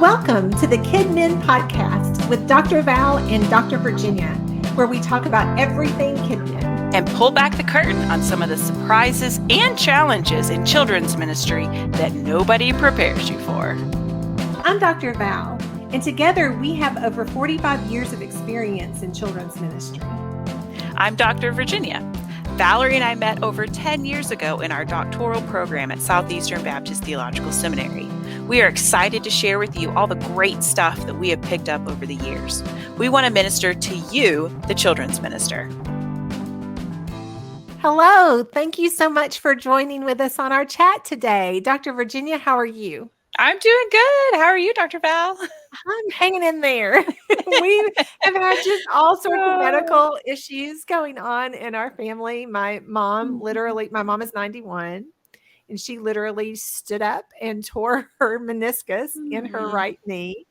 Welcome to the KidMin podcast with Dr. Val and Dr. Virginia, where we talk about everything KidMin and pull back the curtain on some of the surprises and challenges in children's ministry that nobody prepares you for. I'm Dr. Val, and together we have over 45 years of experience in children's ministry. I'm Dr. Virginia. Valerie and I met over 10 years ago in our doctoral program at Southeastern Baptist Theological Seminary. We are excited to share with you all the great stuff that we have picked up over the years. We want to minister to you, the children's minister. Hello. Thank you so much for joining with us on our chat today. Dr. Virginia, how are you? I'm doing good. How are you, Dr. Val? I'm hanging in there. We have had just all sorts of medical issues going on in our family. My mom is 91. And she literally stood up and tore her meniscus in her right knee.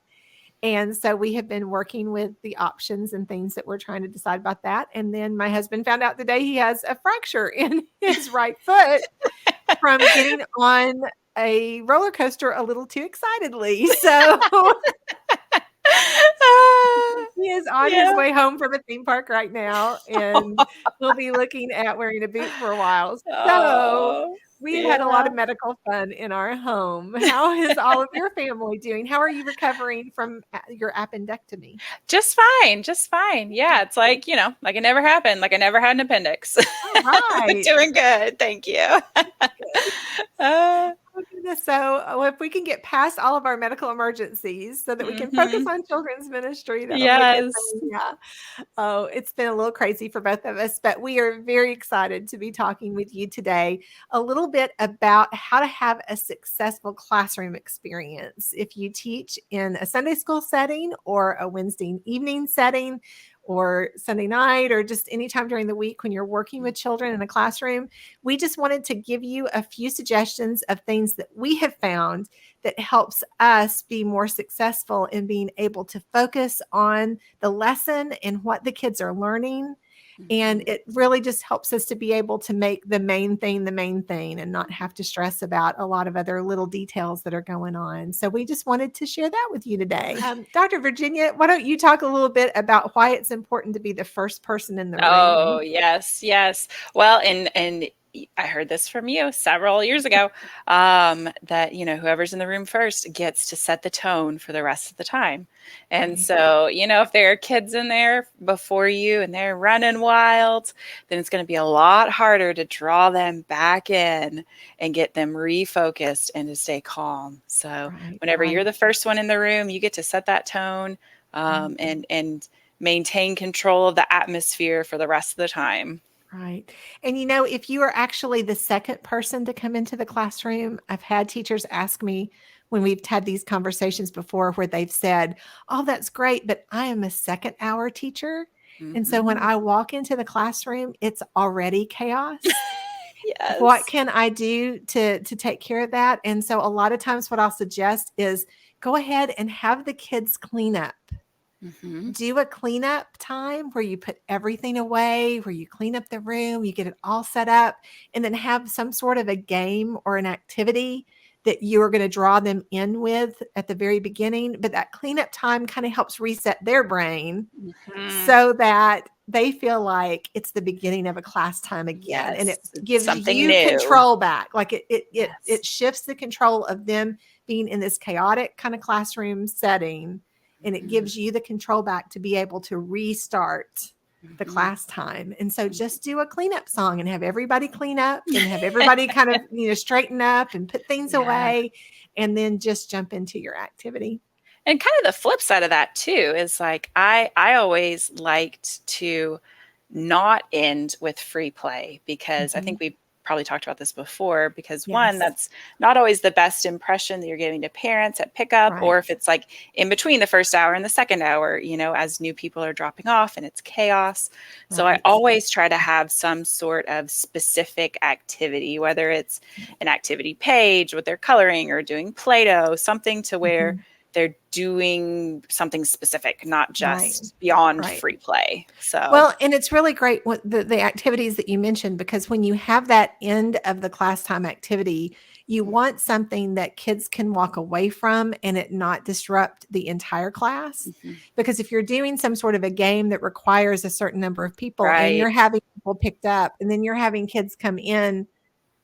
And so we have been working with the options and things that we're trying to decide about that. And then my husband found out today he has a fracture in his right foot from getting on a roller coaster a little too excitedly. So he is on his way home from a theme park right now, and we'll be looking at wearing a boot for a while. So we've had a lot of medical fun in our home. How is all of your family doing? How are you recovering from your appendectomy? Just fine. Yeah, it's like, like it never happened, like I never had an appendix. All right. Doing good. Thank you. So if we can get past all of our medical emergencies so that we can focus on children's ministry. Yes. Yeah. Oh, it's been a little crazy for both of us, but we are very excited to be talking with you today a little bit about how to have a successful classroom experience. If you teach in a Sunday school setting or a Wednesday evening setting, or Sunday night, or just anytime during the week when you're working with children in a classroom, we just wanted to give you a few suggestions of things that we have found that helps us be more successful in being able to focus on the lesson and what the kids are learning. And it really just helps us to be able to make the main thing and not have to stress about a lot of other little details that are going on. So we just wanted to share that with you today. Dr. Virginia, why don't you talk a little bit about why it's important to be the first person in the room? Oh, yes. Well, and I heard this from you several years ago, that, whoever's in the room first gets to set the tone for the rest of the time. And so, if there are kids in there before you and they're running wild, then it's going to be a lot harder to draw them back in and get them refocused and to stay calm. So whenever you're the first one in the room, you get to set that tone, and maintain control of the atmosphere for the rest of the time. Right. And if you are actually the second person to come into the classroom, I've had teachers ask me when we've had these conversations before where they've said, oh, that's great, but I am a second hour teacher. And so when I walk into the classroom, it's already chaos. Yes. What can I do to take care of that? And so a lot of times what I'll suggest is go ahead and have the kids clean up. Do a cleanup time where you put everything away, where you clean up the room, you get it all set up, and then have some sort of a game or an activity that you are going to draw them in with at the very beginning. But that cleanup time kind of helps reset their brain so that they feel like it's the beginning of a class time again. And it gives you control back. Like it shifts the control of them being in this chaotic kind of classroom setting. And it gives you the control back to be able to restart the class time. And so just do a cleanup song and have everybody clean up and have everybody kind of, straighten up and put things away, and then just jump into your activity. And kind of the flip side of that too is like, I always liked to not end with free play because I think we probably talked about this before, because one, that's not always the best impression that you're giving to parents at pickup, or if it's like in between the first hour and the second hour, as new people are dropping off and it's chaos. So I always try to have some sort of specific activity, whether it's an activity page with their coloring or doing Play-Doh, something to where they're doing something specific, not just beyond free play. So, well, and it's really great what the activities that you mentioned, because when you have that end of the class time activity, You want something that kids can walk away from and it not disrupt the entire class. Because if you're doing some sort of a game that requires a certain number of people and you're Right. having people picked up and then you're having kids come in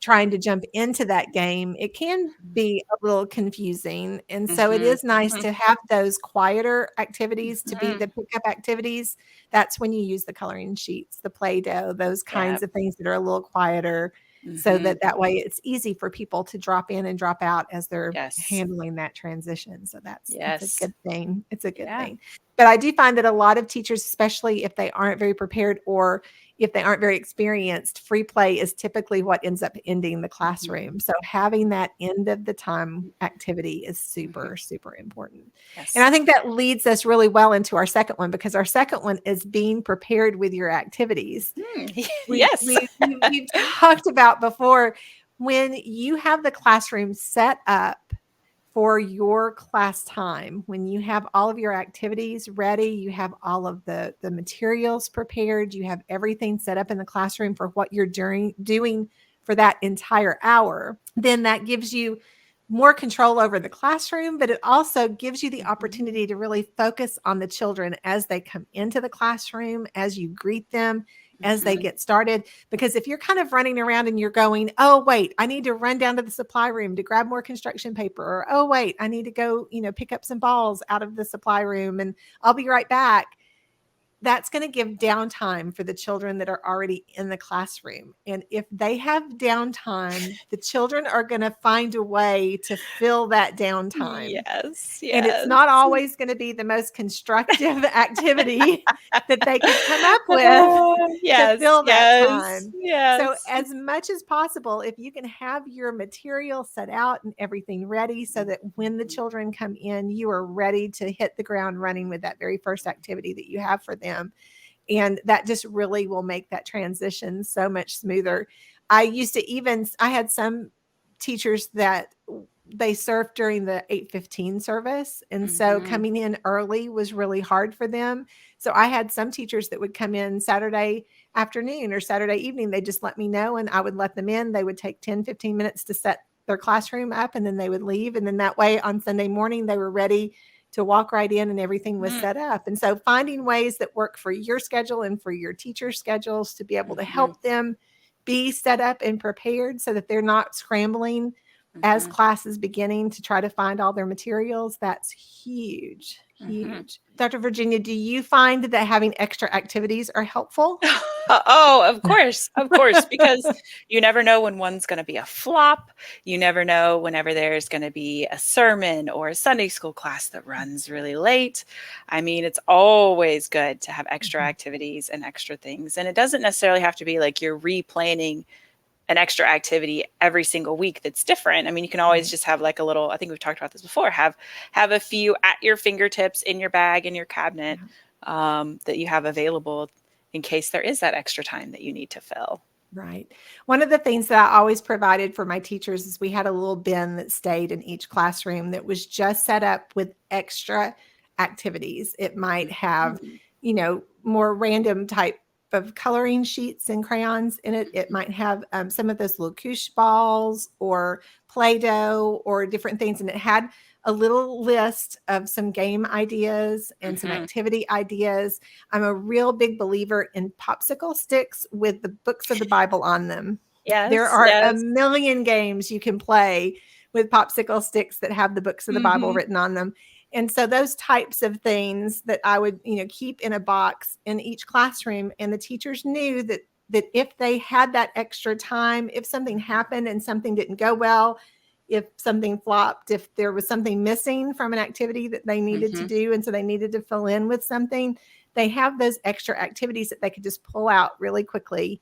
trying to jump into that game, it can be a little confusing. And so it is nice to have those quieter activities to be the pickup activities. That's when you use the coloring sheets, the Play-Doh, those kinds Yep. of things that are a little quieter, so that way it's easy for people to drop in and drop out as they're Yes. handling that transition. So that's a Yes. good thing. It's a good Yeah. thing. But I do find that a lot of teachers, especially if they aren't very prepared or if they aren't very experienced, free play is typically what ends up ending the classroom. So having that end of the time activity is super, super important. And Yes. I think that leads us really well into our second one, because our second one is being prepared with your activities. Yes. We've talked about before, when you have the classroom set up for your class time, when you have all of your activities ready, you have all of the materials prepared, you have everything set up in the classroom for what you're doing for that entire hour, then that gives you more control over the classroom, but it also gives you the opportunity to really focus on the children as they come into the classroom, as you greet them, as they get started. Because if you're kind of running around and you're going, oh, wait, I need to run down to the supply room to grab more construction paper, or, oh, wait, I need to go, pick up some balls out of the supply room and I'll be right back. That's going to give downtime for the children that are already in the classroom. And if they have downtime, the children are going to find a way to fill that downtime. Yes. And it's not always going to be the most constructive activity that they could come up with to fill that time. So as much as possible, if you can have your material set out and everything ready so that when the children come in, you are ready to hit the ground running with that very first activity that you have for them. And that just really will make that transition so much smoother. I had some teachers that they surfed during the 8:15 service. And so coming in early was really hard for them. So I had some teachers that would come in Saturday afternoon or Saturday evening. They just let me know and I would let them in. They would take 10, 15 minutes to set their classroom up and then they would leave. And then that way on Sunday morning, they were ready to walk right in and everything was set up. And so finding ways that work for your schedule and for your teacher's schedules to be able to help them be set up and prepared so that they're not scrambling as class is beginning to try to find all their materials, that's huge, huge. Dr. Virginia, do you find that having extra activities are helpful? Oh, of course, because you never know when one's going to be a flop. You never know whenever there's going to be a sermon or a Sunday school class that runs really late. I mean, it's always good to have extra activities and extra things. And it doesn't necessarily have to be like you're replanning an extra activity every single week that's different. I mean, you can always just have like a little, I think we've talked about this before, have a few at your fingertips in your bag, in your cabinet, that you have available in case there is that extra time that you need to fill. Right. One of the things that I always provided for my teachers is we had a little bin that stayed in each classroom that was just set up with extra activities. It might have, more random type of coloring sheets and crayons in it. It might have some of those little koosh balls or Play-Doh or different things. And it had a little list of some game ideas and some activity ideas. I'm a real big believer in popsicle sticks with the books of the Bible on them. There are a million games you can play with popsicle sticks that have the books of the Bible written on them. And so those types of things that I would, keep in a box in each classroom, and the teachers knew that if they had that extra time, if something happened and something didn't go well, if something flopped, if there was something missing from an activity that they needed to do, and so they needed to fill in with something, they have those extra activities that they could just pull out really quickly.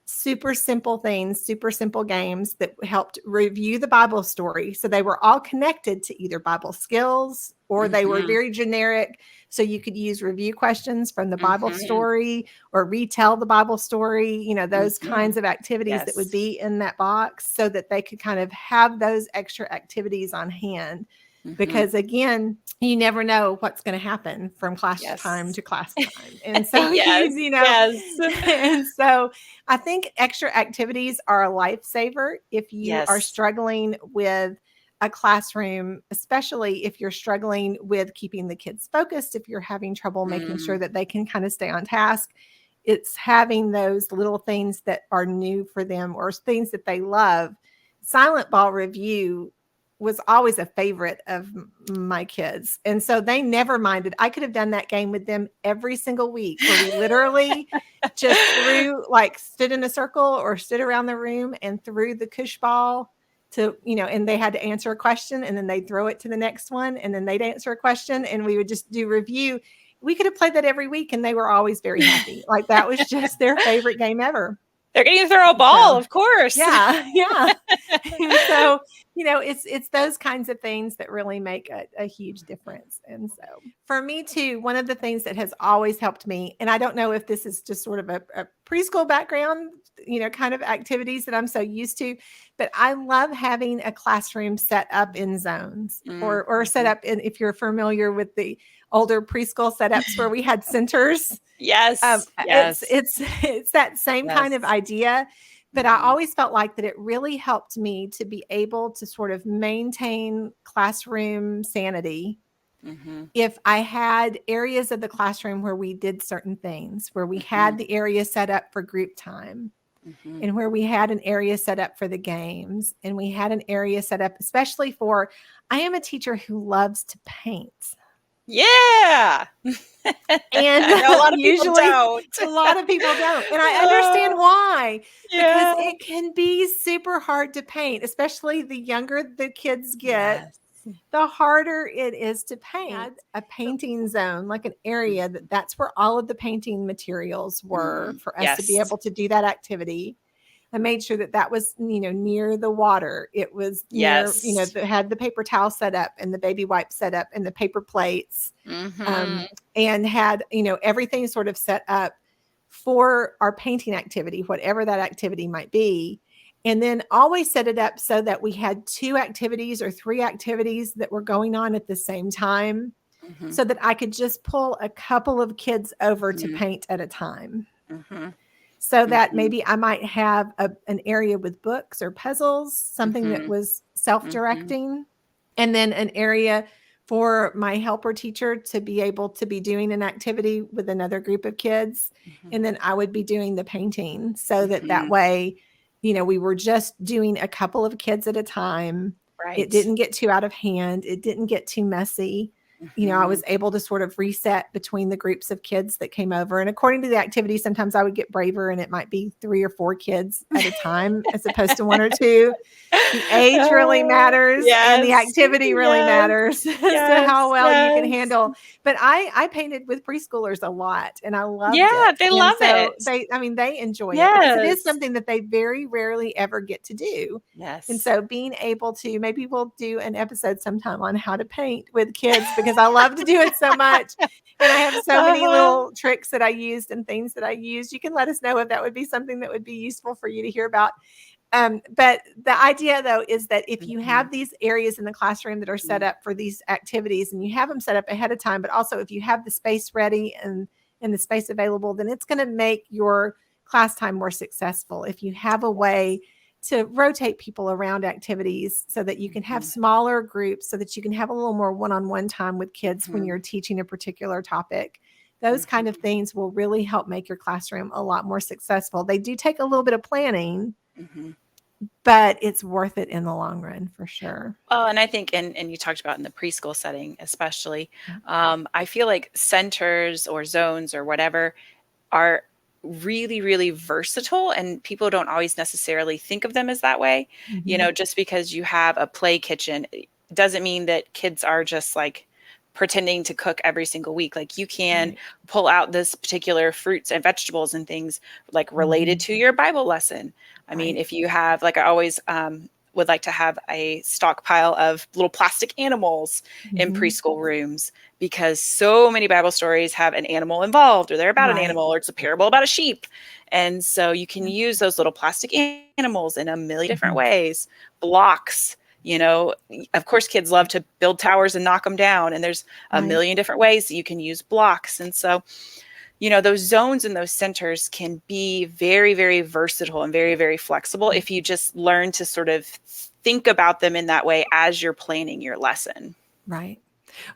Super simple things, super simple games that helped review the Bible story. So they were all connected to either Bible skills or they were very generic. So you could use review questions from the Bible story or retell the Bible story, those kinds of activities that would be in that box so that they could kind of have those extra activities on hand. because again, you never know what's going to happen from class time Yes. to class time. And so, Yes. you know, Yes. and so I think extra activities are a lifesaver if you are Yes. struggling with a classroom, especially if you're struggling with keeping the kids focused, if you're having trouble making sure that they can kind of stay on task. It's having those little things that are new for them or things that they love. Silent Ball Review was always a favorite of my kids. And so they never minded. I could have done that game with them every single week where we literally just stood in a circle or stood around the room and threw the cush ball to, and they had to answer a question and then they'd throw it to the next one and then they'd answer a question and we would just do review. We could have played that every week and they were always very happy. Like that was just their favorite game ever. They're getting to throw a ball, of course. Yeah. And so, it's those kinds of things that really make a huge difference. And so for me too, one of the things that has always helped me, and I don't know if this is just sort of a preschool background, kind of activities that I'm so used to, but I love having a classroom set up in zones or set up in, if you're familiar with the older preschool setups where we had centers. Yes. It's that same kind of idea. But I always felt like that it really helped me to be able to sort of maintain classroom sanity. If I had areas of the classroom where we did certain things, where we had the area set up for group time, and where we had an area set up for the games, and we had an area set up, especially for, I am a teacher who loves to paint. Yeah. And a lot of usually a lot of people don't. And I understand why, because it can be super hard to paint, especially the younger the kids get, the harder it is to paint. A painting zone, like an area that's where all of the painting materials were for us to be able to do that activity. I made sure that was, near the water. It was near, that had the paper towel set up and the baby wipes set up and the paper plates, and had, everything sort of set up for our painting activity, whatever that activity might be. And then always set it up so that we had 2 activities or 3 activities that were going on at the same time, so that I could just pull a couple of kids over to paint at a time. So that maybe I might have an area with books or puzzles, something that was self-directing, and then an area for my helper teacher to be able to be doing an activity with another group of kids. And then I would be doing the painting so that way, we were just doing a couple of kids at a time. Right. It didn't get too out of hand. It didn't get too messy. I was able to sort of reset between the groups of kids that came over. And according to the activity, sometimes I would get braver and it might be 3 or 4 kids at a time as opposed to 1 or 2. The age really matters and the activity really matters as to how well you can handle. But I painted with preschoolers a lot and I loved it. Yeah, they love it. They enjoy it because it is something that they very rarely ever get to do. Yes. And so being able to, maybe we'll do an episode sometime on how to paint with kids because I love to do it so much. And I have so many little tricks that I used and things that I used. You can let us know if that would be something that would be useful for you to hear about. But the idea, though, is that if you have these areas in the classroom that are set up for these activities and you have them set up ahead of time, but also if you have the space ready and the space available, then it's going to make your class time more successful. If you have a way to rotate people around activities so that you can have smaller groups, so that you can have a little more one-on-one time with kids when you're teaching a particular topic. Those kind of things will really help make your classroom a lot more successful. They do take a little bit of planning, but it's worth it in the long run for sure. Oh, and I think, and you talked about in the preschool setting, especially, I feel like centers or zones or whatever are really, really versatile and people don't always necessarily think of them as that way. Just because you have a play kitchen doesn't mean that kids are just like pretending to cook every single week. Like you can pull out this particular fruits and vegetables and things like related to your Bible lesson. I mean, if you have, like, I always would like to have a stockpile of little plastic animals in preschool rooms because so many Bible stories have an animal involved or they're about an animal or it's a parable about a sheep. And so you can use those little plastic animals in a million different ways, blocks, You know, of course, kids love to build towers and knock them down. And there's a million different ways that you can use blocks. And so, you know, those zones and those centers can be very, very versatile and very, very flexible if you just learn to sort of think about them in that way as you're planning your lesson. Right.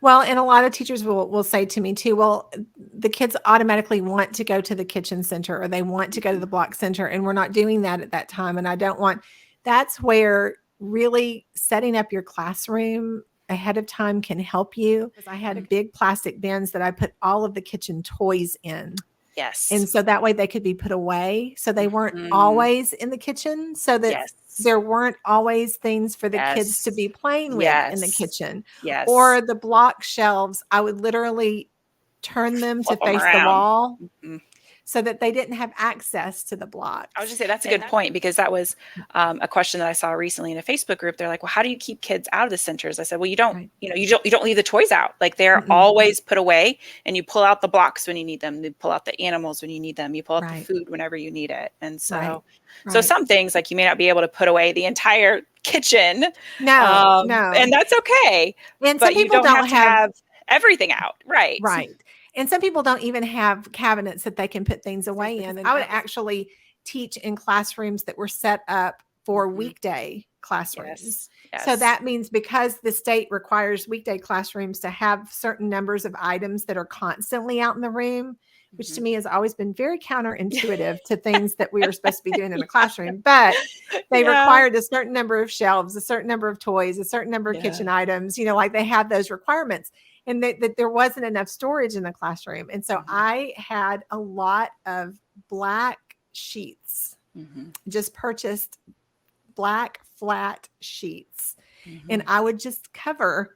Well, and a lot of teachers will say to me too, well, the kids automatically want to go to the kitchen center or they want to go to the block center, and we're not doing that at that time. And I don't want, that's where really setting up your classroom ahead of time can help you. Because I had a big plastic bins that I put all of the kitchen toys in. Yes. And so that way they could be put away. So they weren't always in the kitchen, so that there weren't always things for the kids to be playing with in the kitchen. Or the block shelves, I would literally turn them to face the wall so that they didn't have access to the blocks. I was just say that's a good point, because that was a question that I saw recently in a Facebook group. They're like, well, how do you keep kids out of the centers? I said, well, you don't, you know, you don't leave the toys out. Like they're always put away, and you pull out the blocks when you need them. You pull out the animals when you need them. You pull out the food whenever you need it. And so, so some things like you may not be able to put away the entire kitchen. No. And that's okay. And but some people you don't have everything out. Right. And some people don't even have cabinets that they can put things away in. And I would actually teach in classrooms that were set up for weekday classrooms. So that means because the state requires weekday classrooms to have certain numbers of items that are constantly out in the room, which to me has always been very counterintuitive to things that we were supposed to be doing in a classroom. But they required a certain number of shelves, a certain number of toys, a certain number of kitchen items, you know, like they have those requirements. And that there wasn't enough storage in the classroom. And so I had a lot of black sheets, just purchased black flat sheets. And I would just cover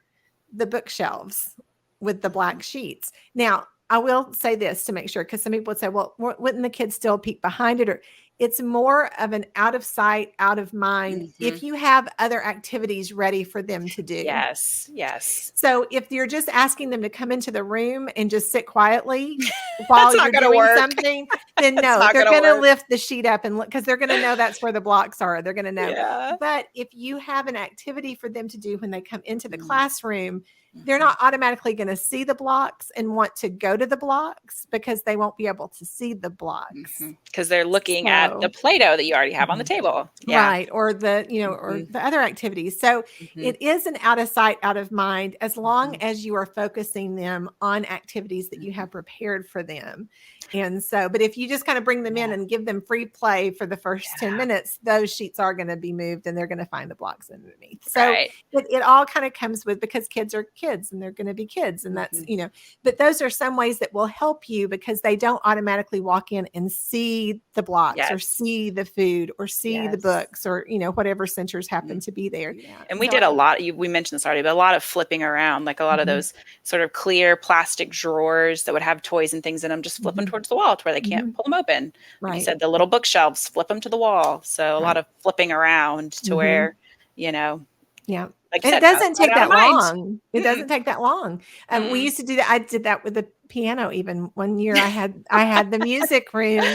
the bookshelves with the black sheets. Now, I will say this to make sure, because some people would say, well, wouldn't the kids still peek behind it? Or it's more of an out of sight, out of mind if you have other activities ready for them to do. Yes. So if you're just asking them to come into the room and just sit quietly while you're doing something, then no, they're going to lift the sheet up and look, because they're going to know that's where the blocks are. They're going to know. But if you have an activity for them to do when they come into the classroom, they're not automatically going to see the blocks and want to go to the blocks, because they won't be able to see the blocks because they're looking at the Play-Doh that you already have on the table. Right. Or the, you know, or the other activities. So it is an out of sight, out of mind, as long as you are focusing them on activities that you have prepared for them. And so, but if you just kind of bring them in and give them free play for the first 10 minutes, those sheets are going to be moved and they're going to find the blocks underneath. So it all kind of comes with, because kids are kids and they're going to be kids. And that's, you know, but those are some ways that will help you, because they don't automatically walk in and see the blocks or see the food or see the books or, you know, whatever centers happen to be there. And we did a lot, we mentioned this already, but a lot of flipping around, like a lot of those sort of clear plastic drawers that would have toys and things in them, just flip them towards the wall to where they can't pull them open. Like you said, the little bookshelves, flip them to the wall. So a lot of flipping around to where, you know. Like and it doesn't take that long. It doesn't take that long. We used to do that. I did that with the piano. Even one year I had the music room.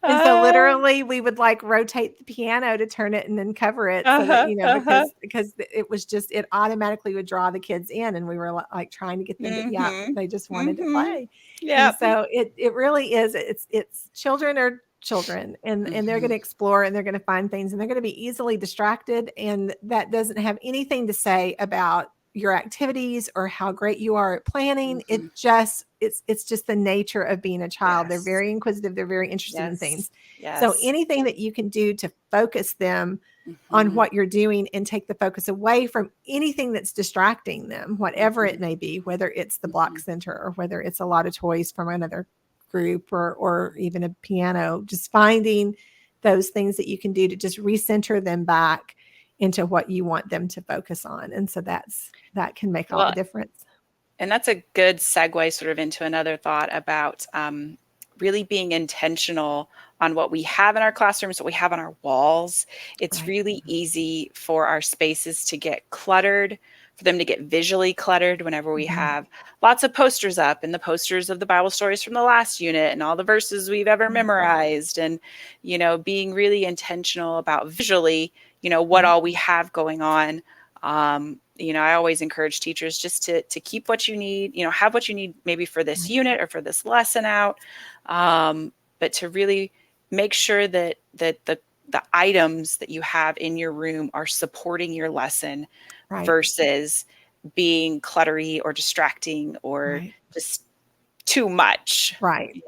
And so literally we would like rotate the piano to turn it and then cover it. So that, you know, because it was just, it automatically would draw the kids in, and we were like trying to get them to, they just wanted to play. And so it really is, it's children are children, and they're going to explore, and they're going to find things, and they're going to be easily distracted. And that doesn't have anything to say about your activities or how great you are at planning. It just, it's just the nature of being a child. They're very inquisitive. They're very interested in things. So anything that you can do to focus them on what you're doing and take the focus away from anything that's distracting them, whatever it may be, whether it's the block center or whether it's a lot of toys from another group or even a piano, just finding those things that you can do to just recenter them back into what you want them to focus on. And so that can make all the difference. And that's a good segue sort of into another thought about really being intentional on what we have in our classrooms, what we have on our walls. It's really easy for our spaces to get cluttered, for them to get visually cluttered whenever we have lots of posters up, and the posters of the Bible stories from the last unit and all the verses we've ever memorized, and, you know, being really intentional about visually, you know, what all we have going on I always encourage teachers just to keep what you need, have what you need maybe for this unit or for this lesson out, but to really make sure that the items that you have in your room are supporting your lesson versus being cluttery or distracting or just too much. Right.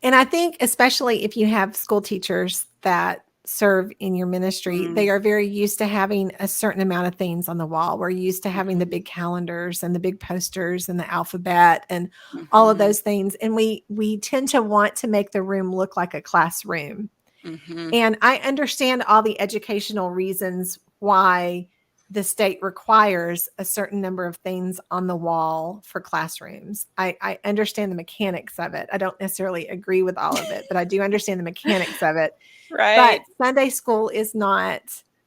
And I think especially if you have school teachers that serve in your ministry, they are very used to having a certain amount of things on the wall. We're used to having the big calendars and the big posters and the alphabet and all of those things. And we tend to want to make the room look like a classroom. And I understand all the educational reasons why the state requires a certain number of things on the wall for classrooms. I understand the mechanics of it. I don't necessarily agree with all of it, but I do understand the mechanics of it. But Sunday school is not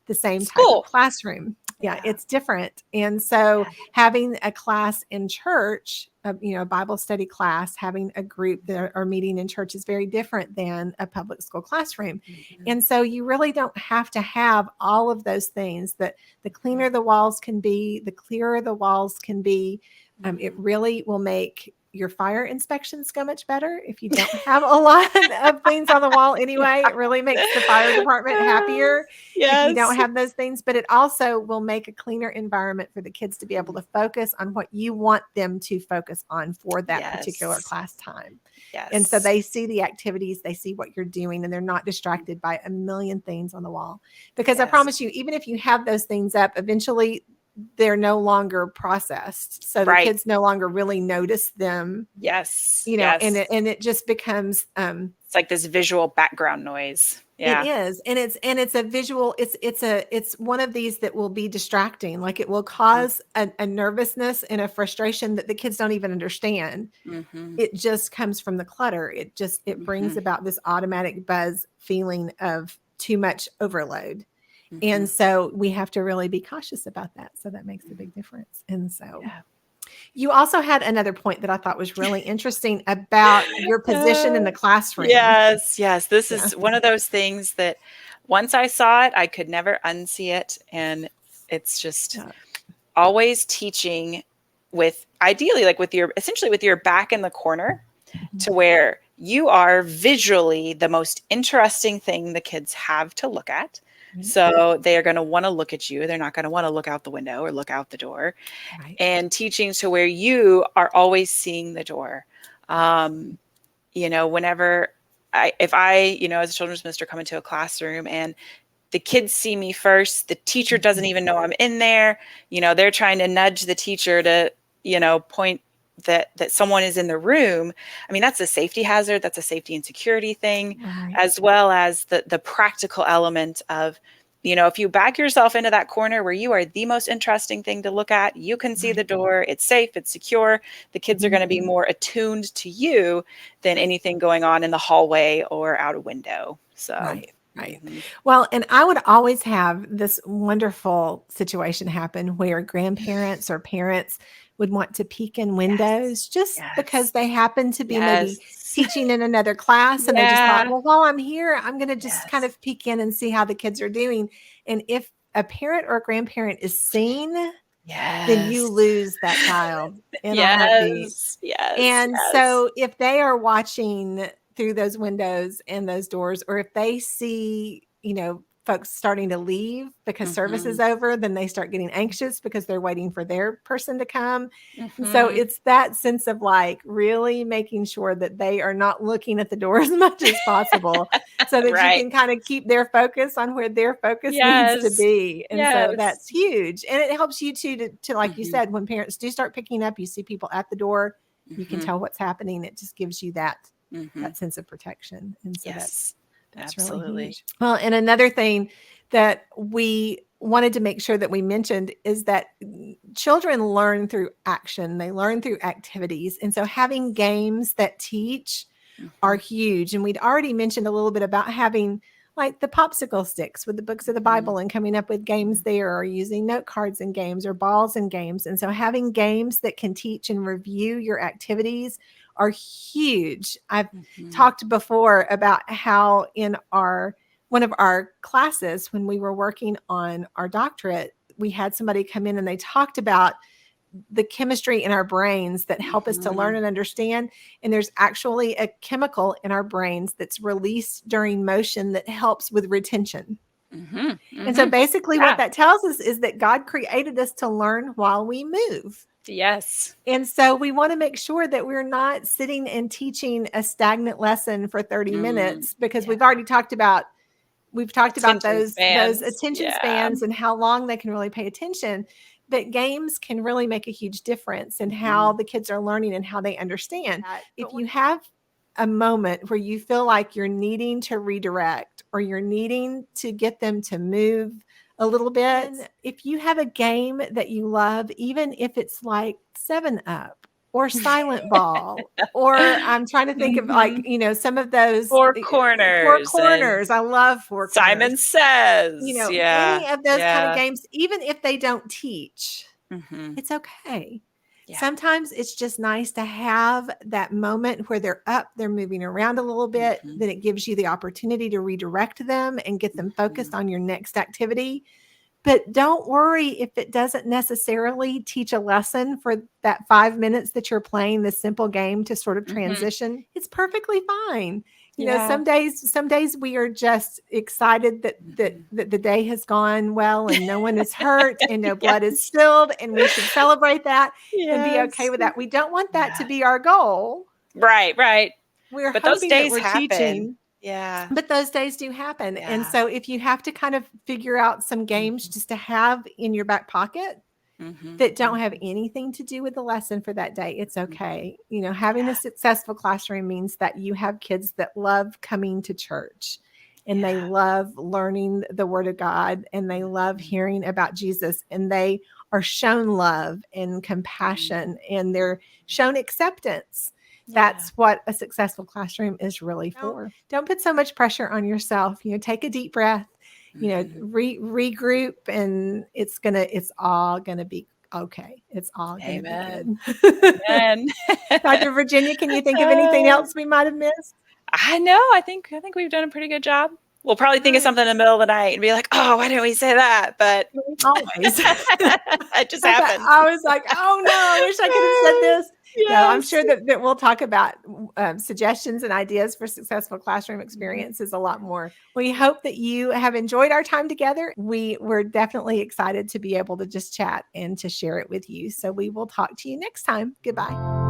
the same type of classroom. Yeah, it's different. And so having a class in church, a Bible study class, having a group that are meeting in church is very different than a public school classroom. And so you really don't have to have all of those things. That the cleaner the walls can be, the clearer the walls can be. It really will make your fire inspections go much better if you don't have a lot of things on the wall anyway. It really makes the fire department happier if you don't have those things, but it also will make a cleaner environment for the kids to be able to focus on what you want them to focus on for that particular class time. And so they see the activities, they see what you're doing, and they're not distracted by a million things on the wall. Because I promise you, even if you have those things up, eventually they're no longer processed. So the kids no longer really notice them. And it just becomes it's like this visual background noise. It is. And it's a visual, it's one of these that will be distracting. Like it will cause a nervousness and a frustration that the kids don't even understand. It just comes from the clutter. It brings about this automatic buzz feeling of too much overload. And so we have to really be cautious about that. So that makes a big difference. And so you also had another point that I thought was really interesting about your position in the classroom. Yes. This is one of those things that once I saw it, I could never unsee it. And it's just always teaching with ideally like essentially with your back in the corner to where you are visually the most interesting thing the kids have to look at. So they are going to want to look at you. They're not going to want to look out the window or look out the door. And teaching to where you are always seeing the door. Whenever if I, as a children's minister, come into a classroom and the kids see me first, the teacher doesn't even know I'm in there. They're trying to nudge the teacher to, point that someone is in the room. I mean, that's a safety hazard. That's a safety and security thing, as well as the practical element of, if you back yourself into that corner where you are the most interesting thing to look at, you can see the door, it's safe, it's secure. The kids are going to be more attuned to you than anything going on in the hallway or out a window. So. Well, and I would always have this wonderful situation happen where grandparents or parents would want to peek in windows just because they happen to be maybe teaching in another class. And they just thought, well, while I'm here, I'm going to just kind of peek in and see how the kids are doing. And if a parent or a grandparent is seen, then you lose that child in a heartbeat. And so if they are watching through those windows and those doors, or if they see, folks starting to leave because service is over, then they start getting anxious because they're waiting for their person to come. And so it's that sense of like really making sure that they are not looking at the door as much as possible so that you can kind of keep their focus on where their focus needs to be. And so that's huge. And it helps you to like you said, when parents do start picking up, you see people at the door, you can tell what's happening. It just gives you that sense of protection. And so that's absolutely really huge. Well, and another thing that we wanted to make sure that we mentioned is that children learn through action. They learn through activities. And so having games that teach are huge. And we'd already mentioned a little bit about having like the popsicle sticks with the books of the Bible and coming up with games there, or using note cards and games or balls and games. And so having games that can teach and review your activities are huge. I've talked before about how in one of our classes, when we were working on our doctorate, we had somebody come in and they talked about the chemistry in our brains that help us to learn and understand. And there's actually a chemical in our brains that's released during motion that helps with retention. And so basically what that tells us is that God created us to learn while we move. Yes. And so we want to make sure that we're not sitting and teaching a stagnant lesson for 30 minutes, because we've already talked about those attention spans and how long they can really pay attention. But games can really make a huge difference in how the kids are learning and how they understand. If you have a moment where you feel like you're needing to redirect or you're needing to get them to move a little bit, if you have a game that you love, even if it's like 7-Up or Silent Ball, or I'm trying to think of like, some of those Four Corners. I love Four Corners. Simon Says. Any of those kind of games, even if they don't teach, it's okay. Yeah. Sometimes it's just nice to have that moment where they're up, they're moving around a little bit. Then it gives you the opportunity to redirect them and get them focused on your next activity. But don't worry if it doesn't necessarily teach a lesson for that 5 minutes that you're playing this simple game to sort of transition. It's perfectly fine. You know, some days we are just excited that the day has gone well and no one is hurt and no blood is spilled, and we should celebrate that and be okay with that. We don't want that to be our goal. Right. We're but hoping those days that we're happen. teaching. Yeah. But those days do happen. Yeah. And so if you have to kind of figure out some games just to have in your back pocket that don't have anything to do with the lesson for that day, it's okay. You know, having a successful classroom means that you have kids that love coming to church and they love learning the Word of God and they love hearing about Jesus, and they are shown love and compassion and they're shown acceptance. That's what a successful classroom is really for. Don't put so much pressure on yourself. You know, take a deep breath, you know, regroup, and it's all gonna be okay. It's all gonna be good. Amen. Dr. Virginia, can you think of anything else we might have missed? I know. I think we've done a pretty good job. We'll probably think of something in the middle of the night and be like, "Oh, why didn't we say that?" But always, it just happens. I was like, "Oh no, I wish I could have said this." Yes. No, I'm sure that we'll talk about suggestions and ideas for successful classroom experiences a lot more. We hope that you have enjoyed our time together. We're definitely excited to be able to just chat and to share it with you. So we will talk to you next time. Goodbye.